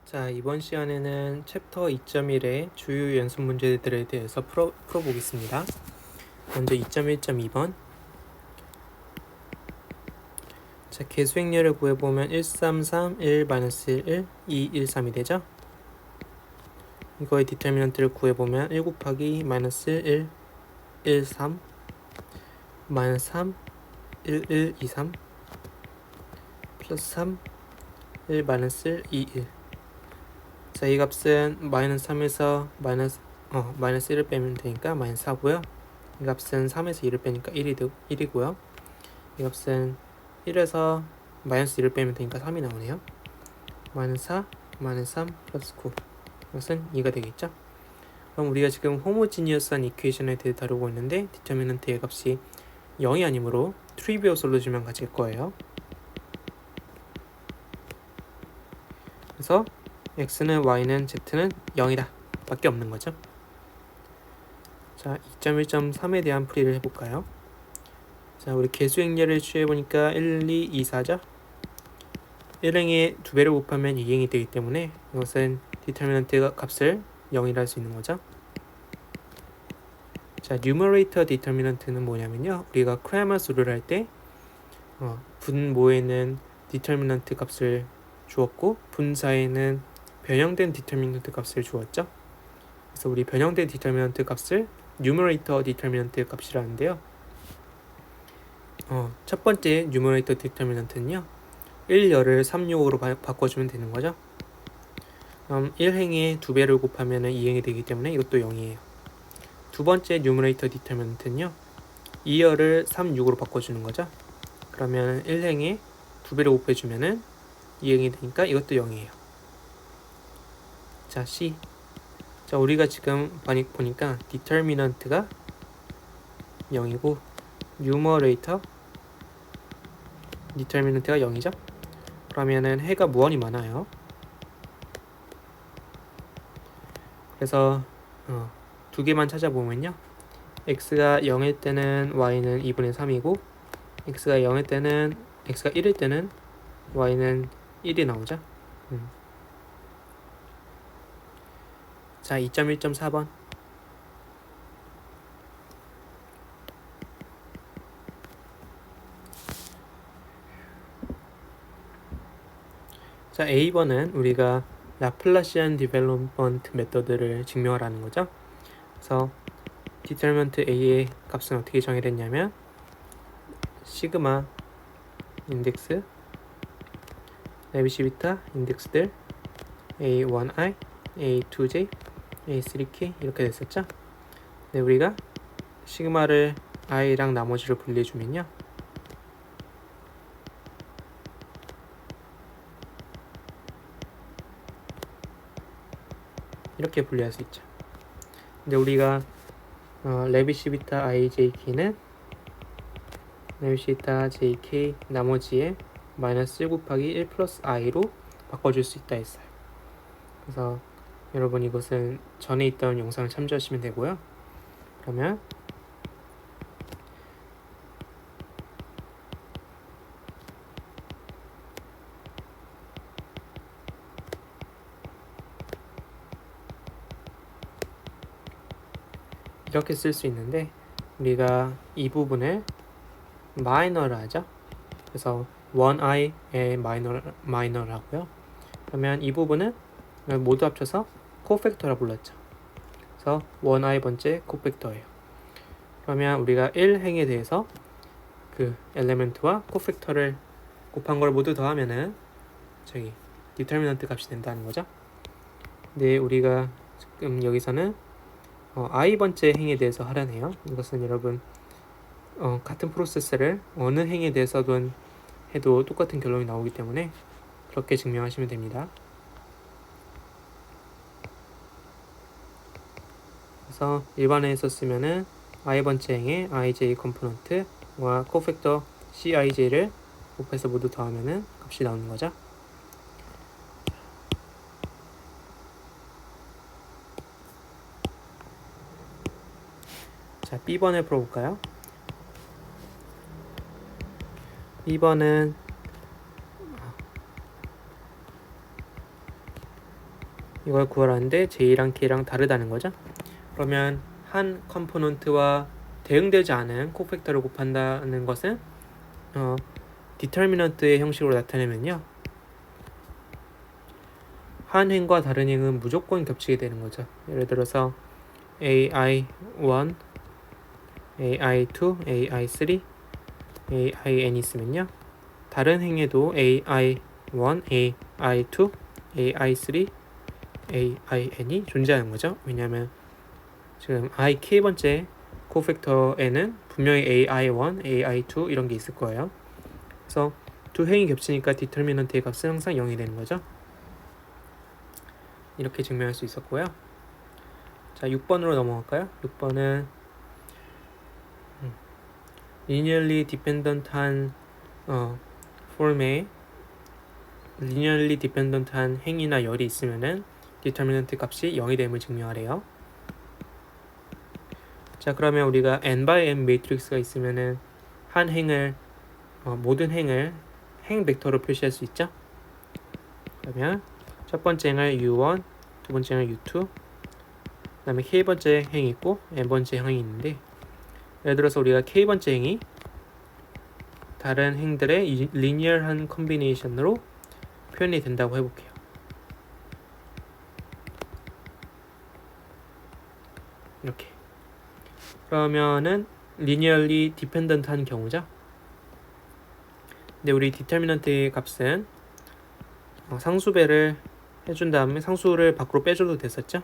자, 이번 시간에는 챕터 2.1의 주요 연습 문제들에 대해서 풀어보겠습니다. 먼저 2.1.2번. 자, 계수행렬을 구해보면 133, 1-1, 2, 1, 3이 되죠? 이거의 디터미넌트를 구해보면 1 곱하기 마이너스 1, 1, 3, 마이너스 3, 1, 1, 2, 3, 플러스 3, 1, 마이너스 1, 2, 1. 자, 이 값은 마이너스 3에서 마이너스 1을 빼면 되니까 마이너스 4고요. 이 값은 3에서 2를 빼니까 1이고요. 이 값은 1에서 마이너스 1을 빼면 되니까 3이 나오네요. 마이너스 4, 마이너스 3, 플러스 9. 이것은 2가 되겠죠. 그럼 우리가 지금 호모지니어스한 이퀘이션에 대해 다루고 있는데 디터미넌트의 값이 0이 아니므로 트리비얼 솔루션만 가질 거예요. 그래서 x는 y는 z는 0이다 밖에 없는 거죠. 자, 2.1.3에 대한 풀이를 해볼까요? 자, 우리 계수행렬을 취해보니까 1, 2, 2, 4죠? 1행에 2배를 곱하면 2행이 되기 때문에 이것은 디터미넌트 값을 0이라 할 수 있는 거죠. 자, 뉴머레이터 디터미넌트는 뭐냐면요, 우리가 크레마스 룰을 할 때 분모에는 디터미넌트 값을 주었고 분사에는 변형된 디터미넌트 값을 주었죠. 그래서 우리 변형된 디터미넌트 값을 뉴머레이터 디터미넌트 값이라는데요. 첫 번째 뉴머레이터 디터미넌트는요, 1열을 365로 바꿔주면 되는 거죠. 1행에 2배를 곱하면 2행이 되기 때문에 이것도 0이에요. 두 번째 뉴머레이터 디터미넌트는요, 2열을 36으로 바꿔주는 거죠. 그러면 1행에 2배를 곱해주면 2행이 되니까 이것도 0이에요. 자, C. 자, 우리가 지금 보니까 디터미넌트가 0이고 뉴머레이터 디터미넌트가 0이죠. 그러면은 해가 무한히 많아요. 그래서 두 개만 찾아보면요, x가 0일 때는 y는 2분의 3이고 x가 1일 때는 y는 1이 나오죠. 자, 2.1.4번. 자, A번은 우리가 라플라시안 디벨롭먼트 메서드를 증명하라는 거죠. 그래서 디터미넌트 A의 값은 어떻게 정의됐냐면 시그마 인덱스 레비시비타 인덱스들 A1i, A2j, A3k 이렇게 됐었죠. 네, 우리가 시그마를 i랑 나머지를 분리해주면요, 이렇게 분리할 수 있죠. 근데 우리가 레비시비타 ijk는 레비시비타 jk 나머지에 마이너스 1 곱하기 1 플러스 i로 바꿔줄 수 있다 했어요. 그래서 여러분 이것은 전에 있던 영상을 참조하시면 되고요. 그러면 이렇게 쓸 수 있는데 우리가 이 부분을 마이너를 하죠. 그래서 1i의 마이너라고요. 그러면 이 부분은 모두 합쳐서 코팩터라 불렀죠. 그래서 1i 번째 코팩터예요. 그러면 우리가 1행에 대해서 그 엘리멘트와 코팩터를 곱한 걸 모두 더하면은 디터미넌트 값이 된다는 거죠. 근데 우리가 지금 여기서는 i 번째 행에 대해서 하라네요. 이것은 여러분 같은 프로세스를 어느 행에 대해서든 해도 똑같은 결론이 나오기 때문에 그렇게 증명하시면 됩니다. 그래서 일반에서 쓰면은 i 번째 행의 ij 컴포넌트와 코팩터 cij를 곱해서 모두 더하면은 값이 나오는 거죠. 자, B번을 풀어볼까요? B번은 이걸 구하라는데 j랑 k랑 다르다는 거죠. 그러면 한 컴포넌트와 대응되지 않은 코팩터를 곱한다는 것은 디터미넌트의 형식으로 나타내면요, 한 행과 다른 행은 무조건 겹치게 되는 거죠. 예를 들어서 AI1, AI2, AI3, AIN 있으면요, 다른 행에도 AI1, AI2, AI3, AIN이 존재하는 거죠. 왜냐하면 지금 k번째 코팩터에는 분명히 AI1, AI2 이런 게 있을 거예요. 그래서 두 행이 겹치니까 디터미넌트의 값은 항상 0이 되는 거죠. 이렇게 증명할 수 있었고요. 자, 6번으로 넘어갈까요? 6번은 linearly dependent한 폼에 linearly dependent한 행이나 열이 있으면은 디터미넌트 값이 0이 됨을 증명하래요. 자, 그러면 우리가 n by n 매트릭스가 있으면은 한 행을 모든 행을 행 벡터로 표시할 수 있죠. 그러면 첫 번째 행을 u1, 두 번째 행을 u2, 그다음에 k번째 행이 있고 n번째 행이 있는데, 예를 들어서 우리가 k번째 행이 다른 행들의 리니어한 컨비네이션으로 표현이 된다고 해볼게요. 이렇게. 그러면은 리니어리 디펜던트한 경우죠. 근데 우리 디터미넌트의 값은 상수배를 해준 다음에 상수를 밖으로 빼줘도 됐었죠.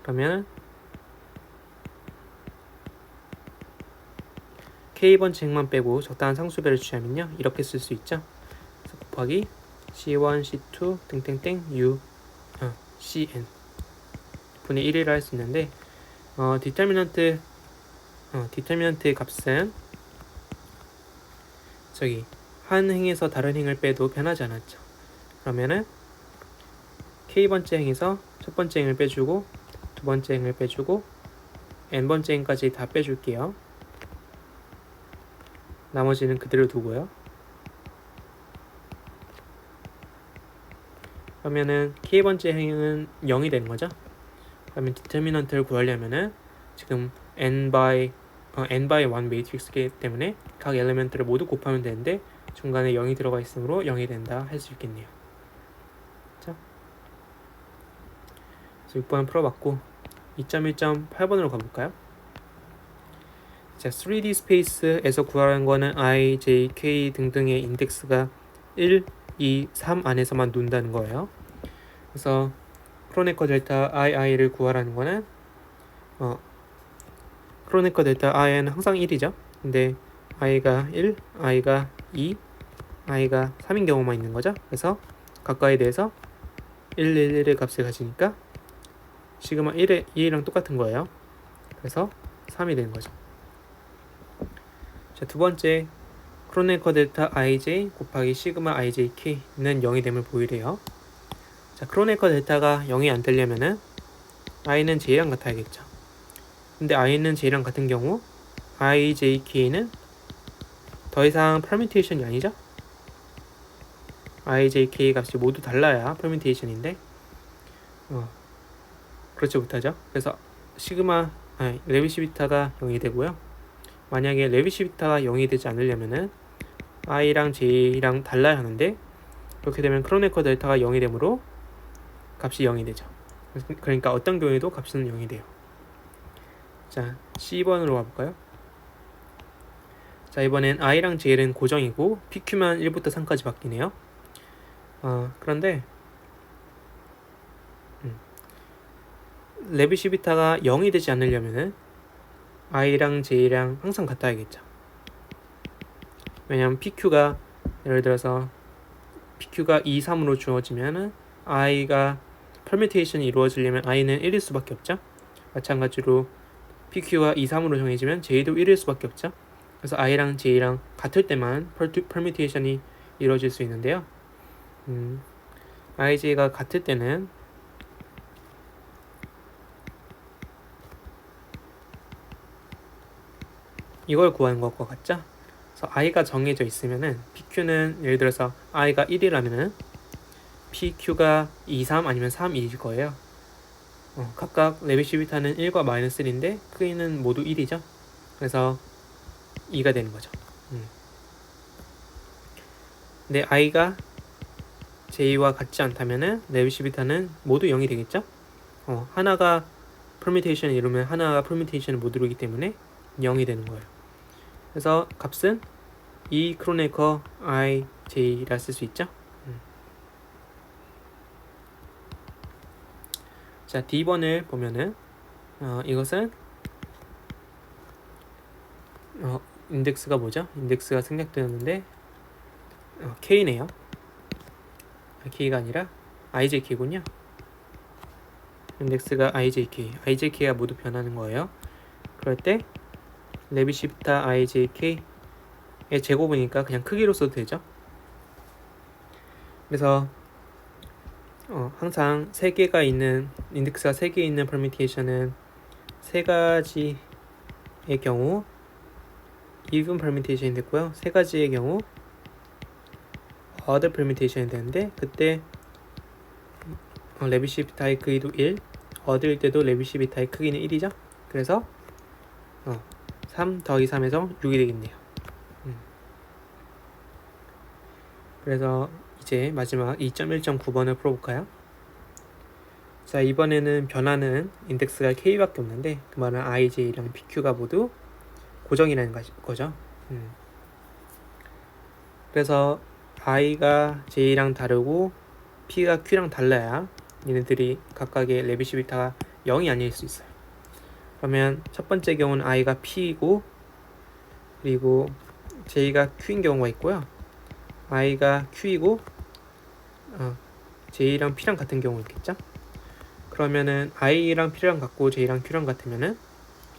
그러면 k번째 행만 빼고 적당한 상수배를 취하면요, 이렇게 쓸 수 있죠. 그래서 곱하기 c1, c2 땡땡땡 u cn 분의 1이라 할 수 있는데, 디터미넌트의 값은 한 행에서 다른 행을 빼도 변하지 않았죠. 그러면은 k번째 행에서 첫 번째 행을 빼주고 두 번째 행을 빼주고 n번째 행까지 다 빼줄게요. 나머지는 그대로 두고요. 그러면은 k번째 행은 0이 되는 거죠. 그러면 디터미넌트를 구하려면은 지금 n by 1 매트릭스이기 때문에 각 엘리멘트를 모두 곱하면 되는데 중간에 0이 들어가 있으므로 0이 된다 할 수 있겠네요. 자, 그래서 6번 풀어봤고 2.1.8번으로 가볼까요? 자, 3D 스페이스에서 구하라는 거는 i, j, k 등등의 인덱스가 1, 2, 3 안에서만 논다는 거예요. 그래서 크로네커 델타 ii를 구하라는 거는 크로네커 델타 i는 항상 1이죠. 근데 i가 1, i가 2, i가 3인 경우만 있는 거죠. 그래서 각각에 대해서 1, 1, 1의 값을 가지니까 시그마 1의 2랑 똑같은 거예요. 그래서 3이 되는 거죠. 자, 두 번째 크로네커 델타 ij 곱하기 시그마 ijk는 0이 됨을 보이래요. 자, 크로네커 델타가 0이 안 되려면은 i는 j랑 같아야겠죠. 근데 i는 j랑 같은 경우 ijk는 더 이상 퍼뮤테이션이 아니죠. ijk 값이 모두 달라야 퍼뮤테이션인데 그렇지 못하죠. 그래서 레비시비타가 0이 되고요. 만약에 레비시비타가 0이 되지 않으려면은 i랑 j랑 달라야 하는데, 그렇게 되면 크로네커 델타가 0이 되므로 값이 0이 되죠. 그러니까 어떤 경우에도 값은 0이 돼요. 자, C번으로 가볼까요? 자, 이번엔 i랑 j는 고정이고 pq만 1부터 3까지 바뀌네요. 그런데 레비시비타가 0이 되지 않으려면은 i랑 j랑 항상 같아야겠죠. 왜냐면 pq가 예를 들어서 pq가 2, 3으로 주어지면은 i가 퍼뮤테이션이 이루어지려면 i는 1일 수밖에 없죠. 마찬가지로 pq가 2, 3으로 정해지면 j도 1일 수밖에 없죠. 그래서 i랑 j랑 같을 때만 퍼뮤테이션이 이루어질 수 있는데요. ij가 같을 때는 이걸 구하는 것과 같죠? 그래서 i가 정해져 있으면은 pq는 예를 들어서 i가 1이라면은 PQ가 2, 3 아니면 3, 2일 거예요. 각각 레비시비타는 1과 마이너스 1인데 크기는 모두 1이죠. 그래서 2가 되는 거죠. 근데 i가 j와 같지 않다면은 레비시비타는 모두 0이 되겠죠. 하나가 permutation을 이루면 하나가 permutation을 못 이루기 때문에 0이 되는 거예요. 그래서 값은 E 크로네커 IJ라 쓸 수 있죠. 자, D번을 보면은 이것은 인덱스가 뭐죠? 인덱스가 생략되었는데 K네요. K가 아니라 IJK군요. 인덱스가 IJK, IJK가 모두 변하는 거예요. 그럴 때 레비시비타 IJK의 제곱이니까 그냥 크기로 써도 되죠. 그래서 항상 3개가 있는 인덱스가 3개 있는 permutation은 3가지의 경우 even permutation이 됐고요. 3가지의 경우 other permutation이 되는데 그때 레비시비타의 크기도 1, other일 때도 레비시비타의 크기는 1이죠. 그래서 3 더하기 3에서 6이 되겠네요. 그래서 이제 마지막 2.1.9번을 풀어볼까요? 자, 이번에는 변하는 인덱스가 K밖에 없는데 그 말은 I, J랑 PQ가 모두 고정이라는 거죠. 그래서 I가 J랑 다르고 P가 Q랑 달라야 얘네들이 각각의 레비시비타가 0이 아닐 수 있어요. 그러면 첫 번째 경우는 I가 P이고 그리고 J가 Q인 경우가 있고요. I가 Q이고 J랑 P랑 같은 경우 있겠죠. 그러면은 I랑 P랑 같고 J랑 Q랑 같으면은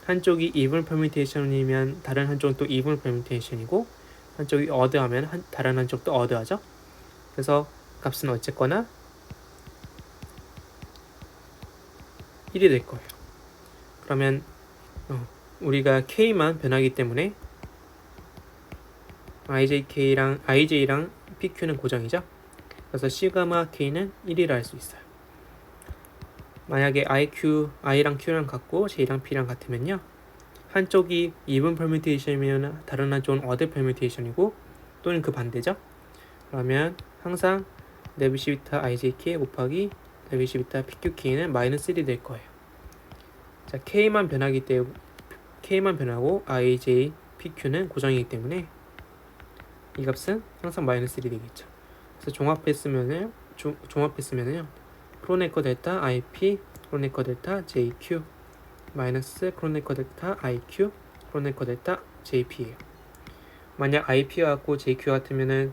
한쪽이 even permutation이면 다른 한쪽은 또 even permutation이고 한쪽이 odd 하면 다른 한쪽도 odd 하죠. 그래서 값은 어쨌거나 1이 될 거예요. 그러면 우리가 K만 변하기 때문에 IJ랑 PQ는 고정이죠. 그래서 시그마 K는 1이라 할 수 있어요. 만약에 I랑 Q랑 같고 J랑 P랑 같으면요. 한쪽이 even permutation이면 다른 한쪽은 odd permutation이고 또는 그 반대죠. 그러면 항상 레비시비타 IJK 곱하기 레비시비타 PQK는 마이너스 1이 될 거예요. 자, K만 변하고 IJ, PQ는 고정이기 때문에 이 값은 항상 마이너스 1이 되겠죠. 그래서 종합했으면요. 크로네커 델타 IP, 크로네커 델타 JQ 마이너스 크로네커 델타 IQ, 크로네커 델타 JP예요. 만약 IP가 같고 JQ가 같으면은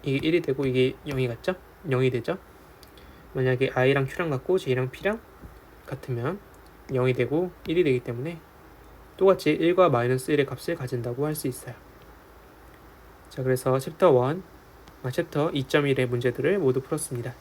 이게 1이 되고 이게 0이 같죠? 0이 되죠? 만약에 I랑 Q랑 같고 J랑 P랑 같으면 0이 되고 1이 되기 때문에 똑같이 1과 마이너스 1의 값을 가진다고 할 수 있어요. 자, 그래서 챕터 2.1의 문제들을 모두 풀었습니다.